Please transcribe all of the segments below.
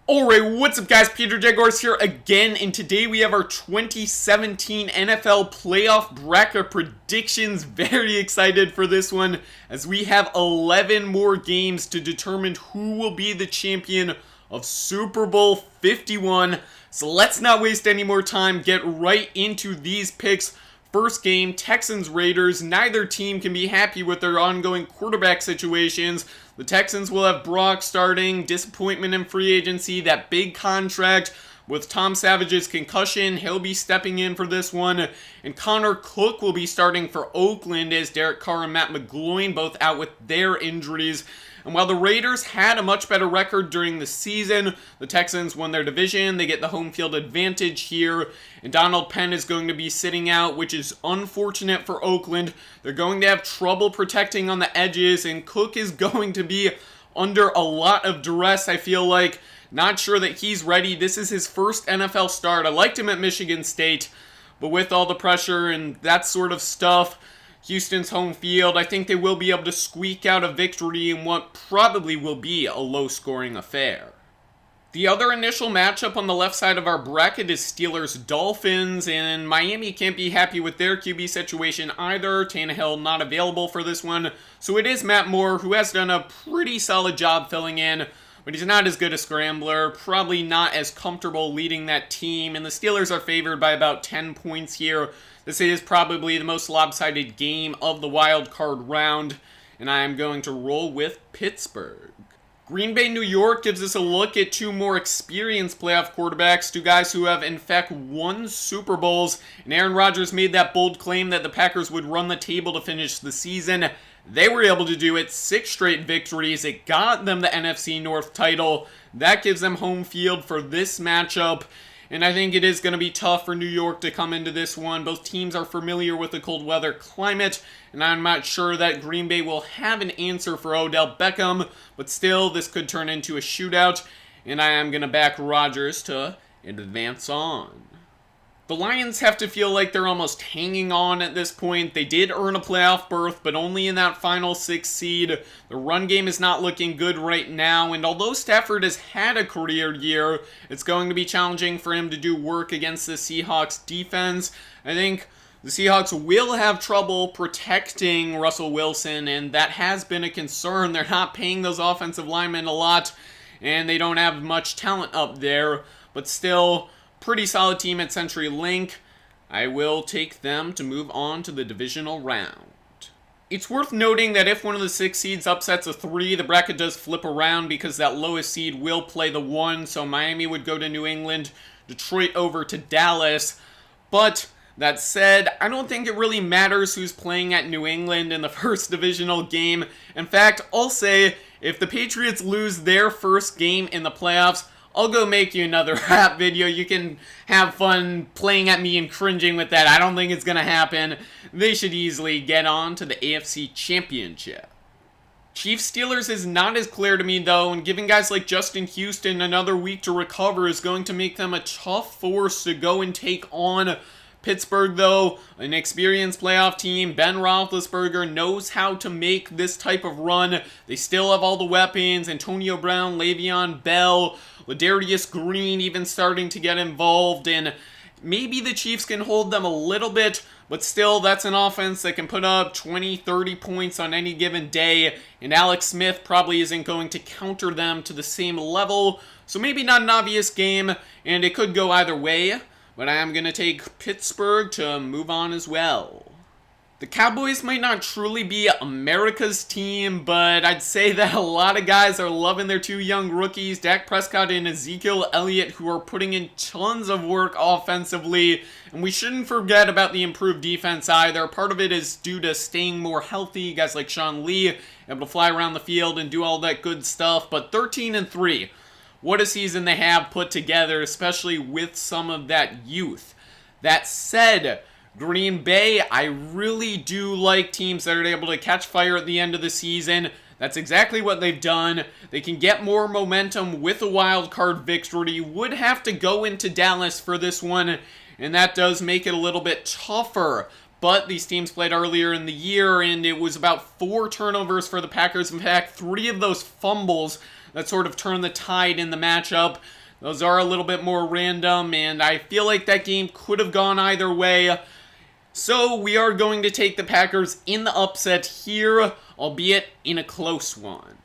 Alright, what's up guys, PeterJaguars here again, and today we have our 2017 NFL Playoff Bracket predictions. Very excited for this one, as we have 11 more games to determine who will be the champion of Super Bowl 51. So let's not waste any more time, get right into these picks. First game, Texans Raiders. Neither team can be happy with their ongoing quarterback situations. The Texans will have Brock starting, disappointment in free agency, that big contract with Tom Savage's concussion. He'll be stepping in for this one. And Connor Cook will be starting for Oakland as Derek Carr and Matt McGloin both out with their injuries. And while the Raiders had a much better record during the season, the Texans won their division. They get the home field advantage here. And Donald Penn is going to be sitting out, which is unfortunate for Oakland. They're going to have trouble protecting on the edges, and Cook is going to be under a lot of duress, I feel like. Not sure that he's ready. This is his first NFL start. I liked him at Michigan State, but with all the pressure and that sort of stuff, Houston's home field, I think they will be able to squeak out a victory in what probably will be a low-scoring affair. The other initial matchup on the left side of our bracket is Steelers-Dolphins, and Miami can't be happy with their QB situation either. Tannehill not available for this one, so it is Matt Moore, who has done a pretty solid job filling in, but he's not as good a scrambler, probably not as comfortable leading that team, and the Steelers are favored by about 10 points here. This is probably the most lopsided game of the wild card round, and I am going to roll with Pittsburgh. Green Bay, New York gives us a look at two more experienced playoff quarterbacks, two guys who have in fact won Super Bowls, and Aaron Rodgers made that bold claim that the Packers would run the table to finish the season. They were able to do it, 6 straight victories. It got them the NFC North title. That gives them home field for this matchup. And I think it is going to be tough for New York to come into this one. Both teams are familiar with the cold weather climate, and I'm not sure that Green Bay will have an answer for Odell Beckham, but still, this could turn into a shootout, and I am going to back Rodgers to advance on. The Lions have to feel like they're almost hanging on at this point. They did earn a playoff berth, but only in that final 6 seed. The run game is not looking good right now, and although Stafford has had a career year, it's going to be challenging for him to do work against the Seahawks defense. I think the Seahawks will have trouble protecting Russell Wilson, and that has been a concern. They're not paying those offensive linemen a lot, and they don't have much talent up there, but still, pretty solid team at CenturyLink. I will take them to move on to the divisional round. It's worth noting that if one of the 6 seeds upsets a 3, the bracket does flip around because that lowest seed will play the 1, so Miami would go to New England, Detroit over to Dallas. But that said, I don't think it really matters who's playing at New England in the first divisional game. In fact, I'll say if the Patriots lose their first game in the playoffs, I'll go make you another rap video. You can have fun playing at me and cringing with that. I don't think it's going to happen. They should easily get on to the AFC Championship. Chiefs-Steelers is not as clear to me, though, and giving guys like Justin Houston another week to recover is going to make them a tough force to go and take on. Pittsburgh, though, an experienced playoff team. Ben Roethlisberger knows how to make this type of run. They still have all the weapons. Antonio Brown, Le'Veon Bell, Ladarius Green even starting to get involved. And maybe the Chiefs can hold them a little bit, but still, that's an offense that can put up 20, 30 points on any given day. And Alex Smith probably isn't going to counter them to the same level. So maybe not an obvious game, and it could go either way. But I am going to take Pittsburgh to move on as well. The Cowboys might not truly be America's team, but I'd say that a lot of guys are loving their 2 young rookies, Dak Prescott and Ezekiel Elliott, who are putting in tons of work offensively. And we shouldn't forget about the improved defense either. Part of it is due to staying more healthy. Guys like Sean Lee able to fly around the field and do all that good stuff. But 13-3. What a season they have put together, especially with some of that youth. That said, Green Bay, I really do like teams that are able to catch fire at the end of the season. That's exactly what they've done. They can get more momentum with a wild card victory. Would have to go into Dallas for this one, and that does make it a little bit tougher. But these teams played earlier in the year, and it was about 4 turnovers for the Packers. In fact, 3 of those fumbles that sort of turn the tide in the matchup. Those are a little bit more random, and I feel like that game could have gone either way. So we are going to take the Packers in the upset here, albeit in a close one.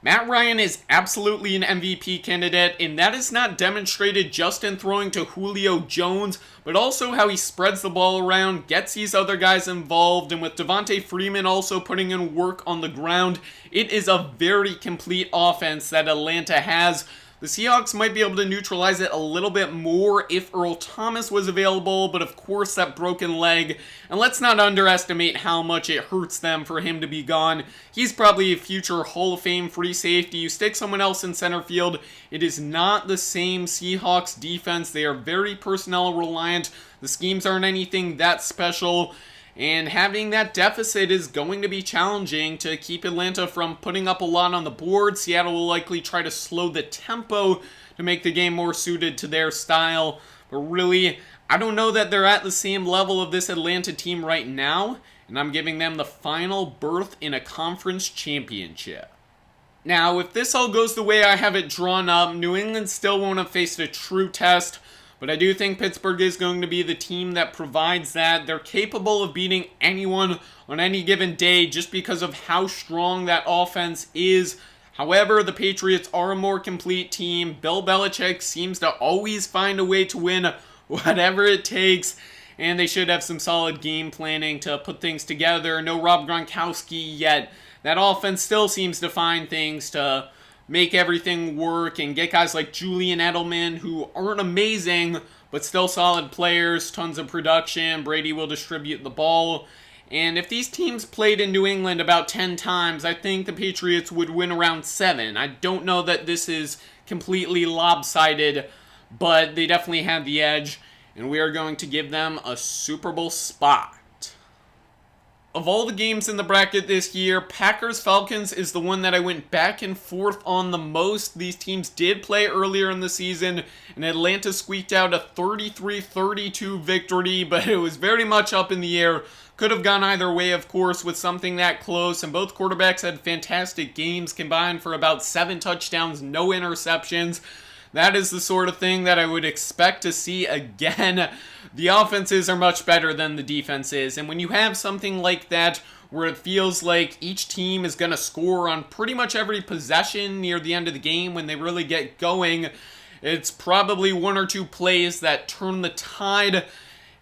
Matt Ryan is absolutely an MVP candidate, and that is not demonstrated just in throwing to Julio Jones, but also how he spreads the ball around, gets these other guys involved, and with Devontae Freeman also putting in work on the ground, it is a very complete offense that Atlanta has. The Seahawks might be able to neutralize it a little bit more if Earl Thomas was available, but of course that broken leg, and let's not underestimate how much it hurts them for him to be gone. He's probably a future Hall of Fame free safety. You stick someone else in center field, it is not the same Seahawks defense. They are very personnel reliant. The schemes aren't anything that special. And having that deficit is going to be challenging to keep Atlanta from putting up a lot on the board. Seattle will likely try to slow the tempo to make the game more suited to their style. But really, I don't know that they're at the same level of this Atlanta team right now. And I'm giving them the final berth in a conference championship. Now, if this all goes the way I have it drawn up, New England still won't have faced a true test. But I do think Pittsburgh is going to be the team that provides that. They're capable of beating anyone on any given day just because of how strong that offense is. However, the Patriots are a more complete team. Bill Belichick seems to always find a way to win whatever it takes. And they should have some solid game planning to put things together. No Rob Gronkowski yet. That offense still seems to find things to make everything work and get guys like Julian Edelman who aren't amazing but still solid players, tons of production. Brady will distribute the ball. And if these teams played in New England about 10 times, I think the Patriots would win around 7. I don't know that this is completely lopsided, but they definitely have the edge, and we are going to give them a Super Bowl spot. Of all the games in the bracket this year, Packers-Falcons is the one that I went back and forth on the most. These teams did play earlier in the season, and Atlanta squeaked out a 33-32 victory, but it was very much up in the air. Could have gone either way, of course, with something that close, and both quarterbacks had fantastic games, combined for about 7 touchdowns, no interceptions. That is the sort of thing that I would expect to see again. The offenses are much better than the defenses, and when you have something like that where it feels like each team is going to score on pretty much every possession near the end of the game when they really get going, it's probably 1 or 2 plays that turn the tide.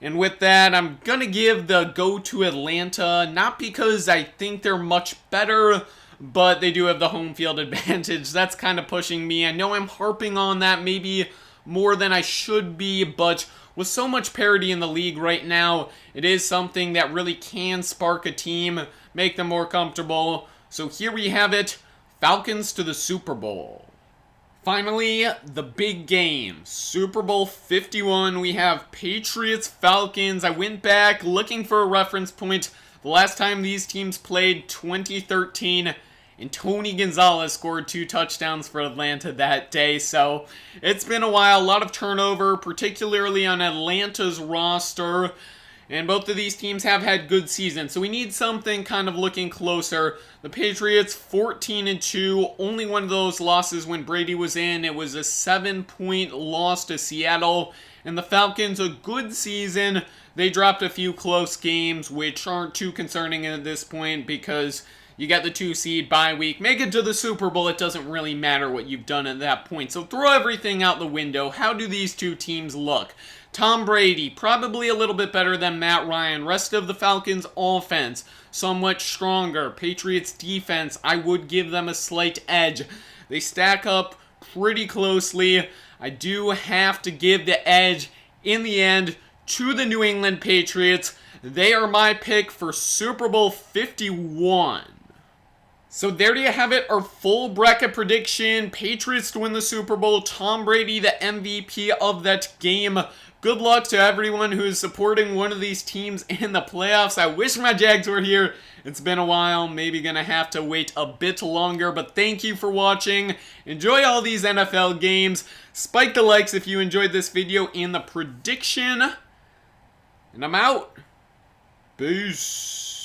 And with that, I'm going to give the go to Atlanta, not because I think they're much better, but they do have the home field advantage. That's kind of pushing me. I know I'm harping on that maybe more than I should be, but with so much parity in the league right now, it is something that really can spark a team, make them more comfortable. So here we have it, Falcons to the Super Bowl. Finally, the big game, Super Bowl 51. We have Patriots-Falcons. I went back looking for a reference point. The last time these teams played, 2013, and Tony Gonzalez scored 2 touchdowns for Atlanta that day. So it's been a while, a lot of turnover, particularly on Atlanta's roster. And both of these teams have had good seasons, so we need something kind of looking closer. The Patriots 14-2, only one of those losses when Brady was in. It was a 7-point loss to Seattle. And the Falcons, a good season. They dropped a few close games, which aren't too concerning at this point because you got the 2 seed bye week. Make it to the Super Bowl, it doesn't really matter what you've done at that point. So throw everything out the window. How do these 2 teams look? Tom Brady, probably a little bit better than Matt Ryan. Rest of the Falcons' offense, somewhat stronger. Patriots' defense, I would give them a slight edge. They stack up pretty closely. I do have to give the edge in the end to the New England Patriots. They are my pick for Super Bowl 51. So there you have it, our full bracket prediction. Patriots to win the Super Bowl. Tom Brady, the MVP of that game. Good luck to everyone who is supporting one of these teams in the playoffs. I wish my Jags were here. It's been a while. Maybe going to have to wait a bit longer. But thank you for watching. Enjoy all these NFL games. Spike the likes if you enjoyed this video and the prediction. And I'm out. Peace.